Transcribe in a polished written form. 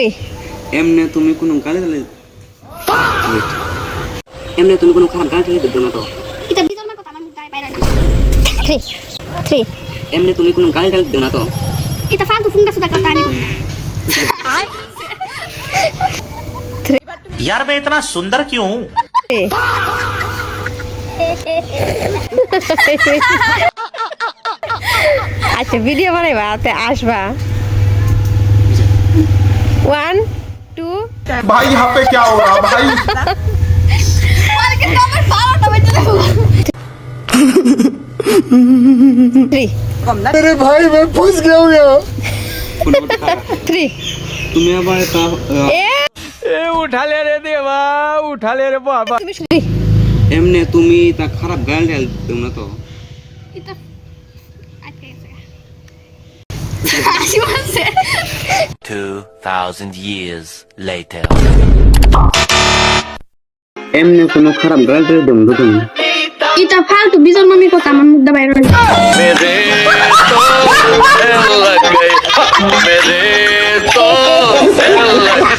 3 এমনে তুমি কোনো গালি দিলে এমনে তুমি কোনো খারাপ গালি দিলে না তো এটা বিজল মার কথা আমার মুখ গায়ে বাইরে 3 এমনে তুমি কোনো গালি দিলে না তো এটা ফালতু ফুঙ্গা সুদা কথা আমি यार मैं इतना सुंदर क्यों हूँ? আচ্ছা ভিডিও বানাইবা তে আসবা 1 2 भाई यहाँ पे क्या हो रहा भाई? মালকে কমেন্ট বাড়াটা বেঁচে দেখো 3 अरे भाई मैं फंस गया हूँ यहाँ। কোনো কথা 3 তুমি আবার একটা ए उठा ले रे देवा उठा ले रे बाबा তুমি 3 এমনে তুমি তা খারাপ গালি দিলে না তো এটা আটকে গেছে হাসি মারছে 2,000 years later. এমনে কোনো খারাপ গালি দিলে না তুমি এটা ফালতু বিজল মামির কথা আমার মুখ দা বাইরে मेरे तो लग गए मेरे तो लग